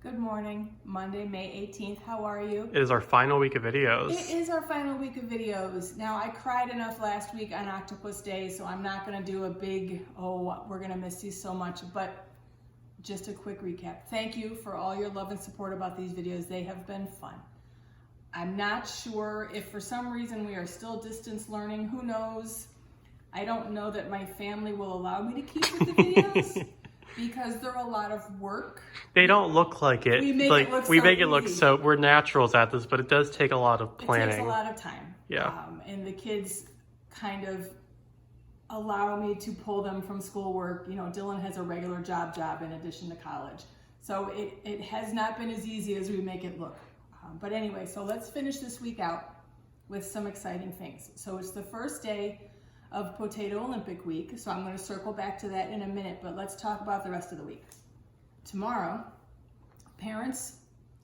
Good morning, Monday, May 18th. How are you? It is our final week of videos. It is our final week of videos. Now, I cried enough last week on Octopus Day, so I'm not going to do a big, we're going to miss you so much, but just a quick recap. Thank you for all your love and support about these videos. They have been fun. I'm not sure if for some reason we are still distance learning. Who knows? I don't know that my family will allow me to keep with the videos. Because they're a lot of work. They don't look like it. We make it look so we're naturals at this, but it does take a lot of planning. It takes a lot of time. Yeah. And the kids kind of allow me to pull them from schoolwork. You know, Dylan has a regular job in addition to college. So it has not been as easy as we make it look. But anyway, so let's finish this week out with some exciting things. So it's the first day of Potato Olympic Week, so I'm going to circle back to that in a minute, but let's talk about the rest of the week. Tomorrow, parents,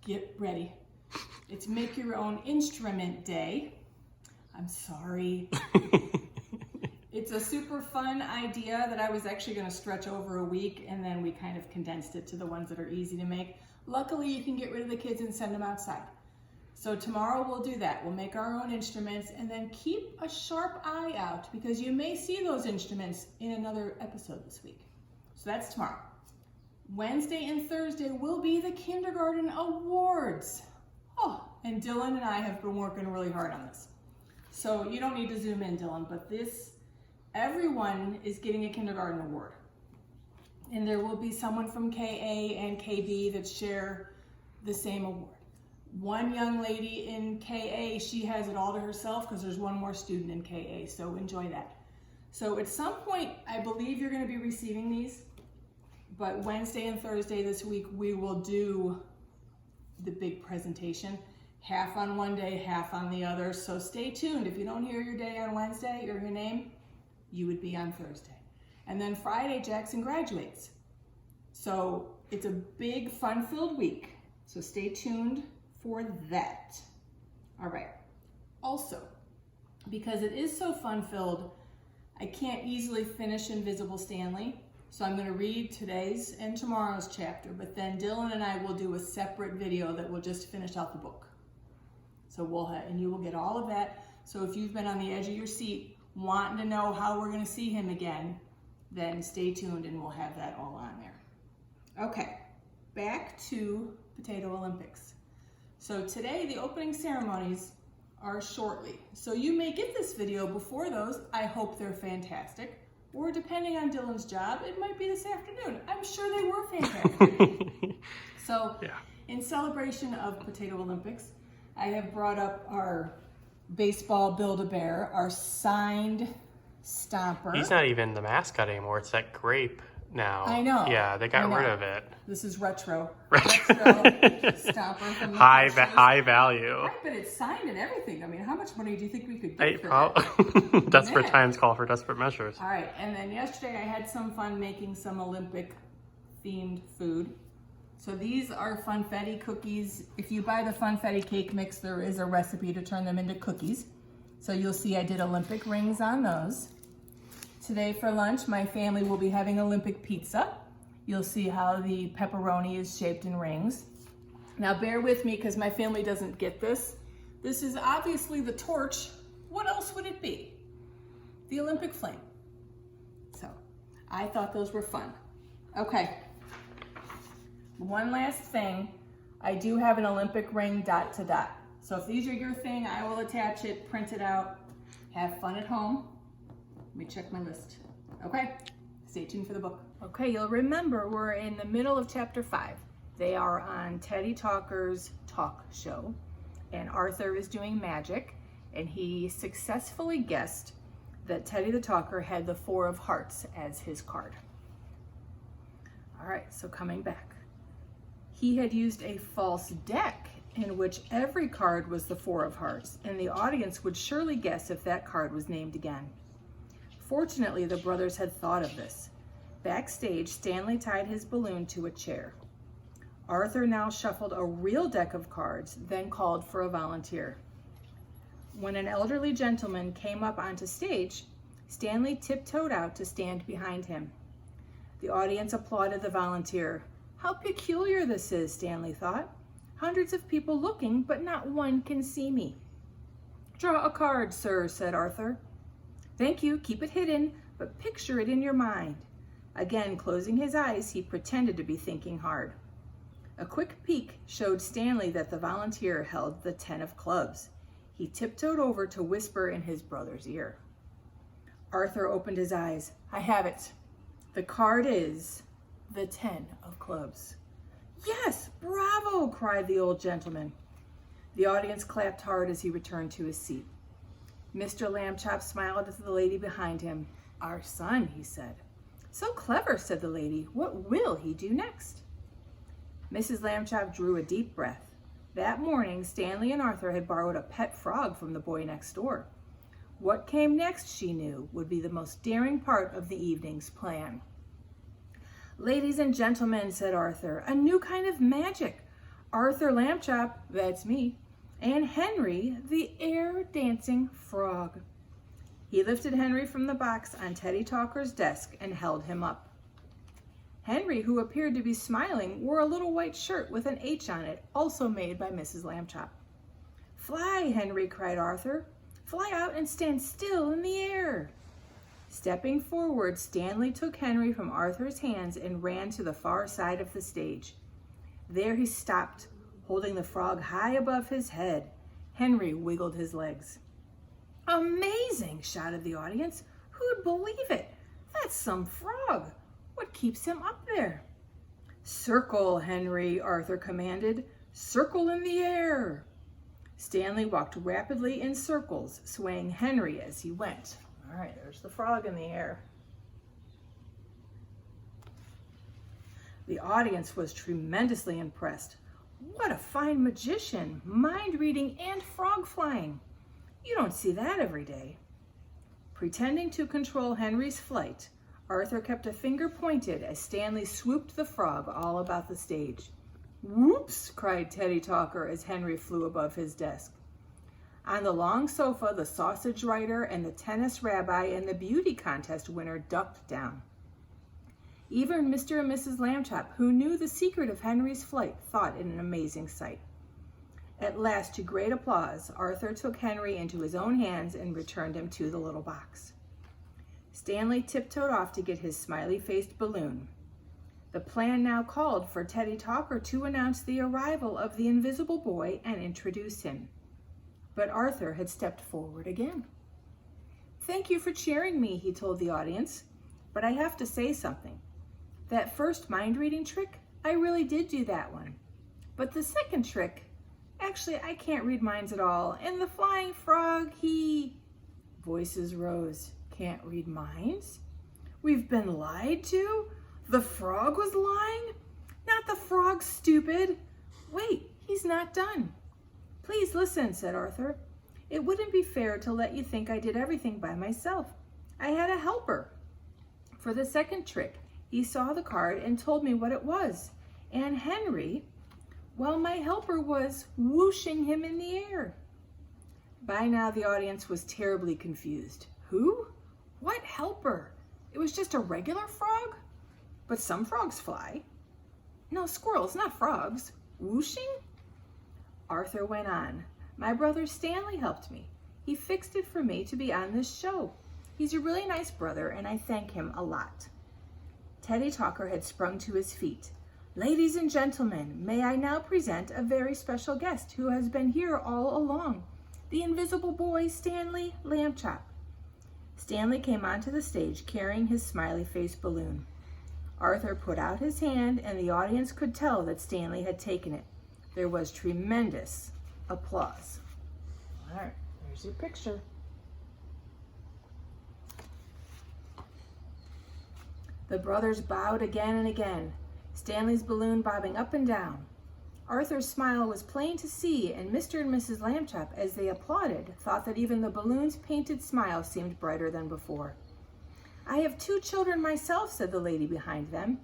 get ready. It's Make Your Own Instrument Day. I'm sorry. It's a super fun idea that I was actually going to stretch over a week, and then we kind of condensed it to the ones that are easy to make. Luckily, you can get rid of the kids and send them outside. So tomorrow we'll do that. We'll make our own instruments and then keep a sharp eye out because you may see those instruments in another episode this week. So that's tomorrow. Wednesday and Thursday will be the kindergarten awards. Oh, and Dylan and I have been working really hard on this. So you don't need to zoom in, Dylan, but everyone is getting a kindergarten award. And there will be someone from KA and KB that share the same award. One young lady in KA, she has it all to herself because there's one more student in KA, so enjoy that. So at some point, I believe you're going to be receiving these, but Wednesday and Thursday this week, we will do the big presentation, half on one day, half on the other, so stay tuned. If you don't hear your day on Wednesday or your name, you would be on Thursday. And then Friday, Jackson graduates. So it's a big, fun-filled week, so stay tuned for that. All right. Also, because it is so fun-filled, I can't easily finish Invisible Stanley, so I'm going to read today's and tomorrow's chapter, but then Dylan and I will do a separate video that will just finish out the book. So and you will get all of that. So if you've been on the edge of your seat wanting to know how we're going to see him again, then stay tuned and we'll have that all on there. Okay, back to Potato Olympics. So today, the opening ceremonies are shortly. So you may get this video before those. I hope they're fantastic. Or depending on Dylan's job, it might be this afternoon. I'm sure they were fantastic. So in celebration of Potato Olympics, I have brought up our baseball Build-A-Bear, our signed stomper. He's not even the mascot anymore. It's that grape now. I know. Yeah, they got rid of it. This is retro stomper from the high value. Right, but it's signed and everything. I mean, how much money do you think we could get for that? Desperate times call for desperate measures. All right, and then yesterday I had some fun making some Olympic themed food. So these are funfetti cookies. If you buy the funfetti cake mix, there is a recipe to turn them into cookies. So you'll see I did Olympic rings on those. Today for lunch, my family will be having Olympic pizza. You'll see how the pepperoni is shaped in rings. Now bear with me because my family doesn't get this. This is obviously the torch. What else would it be? The Olympic flame. So I thought those were fun. Okay. One last thing. I do have an Olympic ring dot to dot. So if these are your thing, I will attach it, print it out, have fun at home. Let me check my list. Okay, stay tuned for the book. Okay, you'll remember we're in the middle of chapter 5. They are on Teddy Talker's talk show, and Arthur is doing magic, and he successfully guessed that Teddy the Talker had the 4 of hearts as his card. All right, so coming back. He had used a false deck in which every card was the 4 of hearts, and the audience would surely guess if that card was named again. Fortunately, the brothers had thought of this. Backstage, Stanley tied his balloon to a chair. Arthur now shuffled a real deck of cards, then called for a volunteer. When an elderly gentleman came up onto stage, Stanley tiptoed out to stand behind him. The audience applauded the volunteer. How peculiar this is, Stanley thought. Hundreds of people looking, but not one can see me. Draw a card, sir, said Arthur. Thank you, keep it hidden, but picture it in your mind. Again, closing his eyes, he pretended to be thinking hard. A quick peek showed Stanley that the volunteer held the 10 of clubs. He tiptoed over to whisper in his brother's ear. Arthur opened his eyes. I have it. The card is the 10 of clubs. Yes, bravo, cried the old gentleman. The audience clapped hard as he returned to his seat. Mr. Lambchop smiled at the lady behind him. Our son, he said. So clever, said the lady. What will he do next? Mrs. Lambchop drew a deep breath. That morning, Stanley and Arthur had borrowed a pet frog from the boy next door. What came next, she knew, would be the most daring part of the evening's plan. Ladies and gentlemen, said Arthur, a new kind of magic. Arthur Lambchop, that's me, and Henry, the air-dancing frog. He lifted Henry from the box on Teddy Talker's desk and held him up. Henry, who appeared to be smiling, wore a little white shirt with an H on it, also made by Mrs. Lambchop. Fly, Henry, cried Arthur. Fly out and stand still in the air. Stepping forward, Stanley took Henry from Arthur's hands and ran to the far side of the stage. There he stopped, holding the frog high above his head. Henry wiggled his legs. Amazing, shouted the audience. Who'd believe it? That's some frog. What keeps him up there? Circle, Henry, Arthur commanded. Circle in the air. Stanley walked rapidly in circles, swaying Henry as he went. All right, there's the frog in the air. The audience was tremendously impressed. What a fine magician, mind reading and frog flying. You don't see that every day. Pretending to control Henry's flight, Arthur kept a finger pointed as Stanley swooped the frog all about the stage. Whoops, cried Teddy Talker as Henry flew above his desk. On the long sofa, the sausage writer and the tennis rabbi and the beauty contest winner ducked down. Even Mr. and Mrs. Lambchop, who knew the secret of Henry's flight, thought it an amazing sight. At last, to great applause, Arthur took Henry into his own hands and returned him to the little box. Stanley tiptoed off to get his smiley-faced balloon. The plan now called for Teddy Talker to announce the arrival of the invisible boy and introduce him. But Arthur had stepped forward again. Thank you for cheering me, he told the audience, but I have to say something. That first mind-reading trick, I really did do that one. But the second trick, actually, I can't read minds at all. And the flying frog, Voices rose. Can't read minds? We've been lied to? The frog was lying? Not the frog, stupid. Wait, he's not done. Please listen, said Arthur. It wouldn't be fair to let you think I did everything by myself. I had a helper. For the second trick, he saw the card and told me what it was. And Henry, well, my helper was whooshing him in the air. By now, the audience was terribly confused. Who? What helper? It was just a regular frog? But some frogs fly. No, squirrels, not frogs. Whooshing? Arthur went on. My brother Stanley helped me. He fixed it for me to be on this show. He's a really nice brother, and I thank him a lot. Teddy Talker had sprung to his feet. Ladies and gentlemen, may I now present a very special guest who has been here all along, the invisible boy, Stanley Lambchop. Stanley came onto the stage carrying his smiley-faced balloon. Arthur put out his hand, and the audience could tell that Stanley had taken it. There was tremendous applause. All right, there's your picture. The brothers bowed again and again, Stanley's balloon bobbing up and down. Arthur's smile was plain to see, and Mr. and Mrs. Lambchop, as they applauded, thought that even the balloon's painted smile seemed brighter than before. I have 2 children myself, said the lady behind them,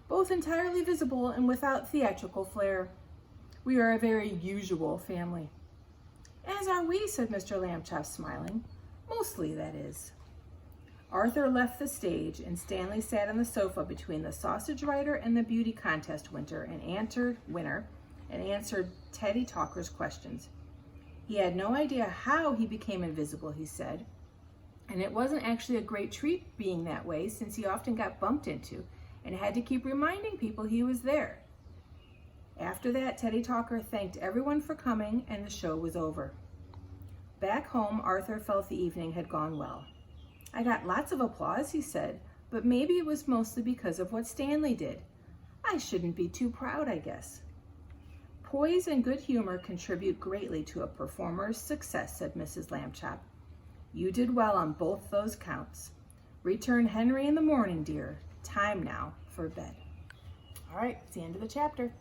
both entirely visible and without theatrical flair. We are a very usual family. As are we, said Mr. Lambchop, smiling. Mostly, that is. Arthur left the stage, and Stanley sat on the sofa between the sausage writer and the beauty contest winner and answered Teddy Talker's questions. He had no idea how he became invisible, he said, and it wasn't actually a great treat being that way, since he often got bumped into and had to keep reminding people he was there. After that, Teddy Talker thanked everyone for coming, and the show was over. Back home, Arthur felt the evening had gone well. I got lots of applause, he said, but maybe it was mostly because of what Stanley did. I shouldn't be too proud, I guess. Poise and good humor contribute greatly to a performer's success, said Mrs. Lambchop. You did well on both those counts. Return Henry in the morning, dear. Time now for bed. All right, it's the end of the chapter.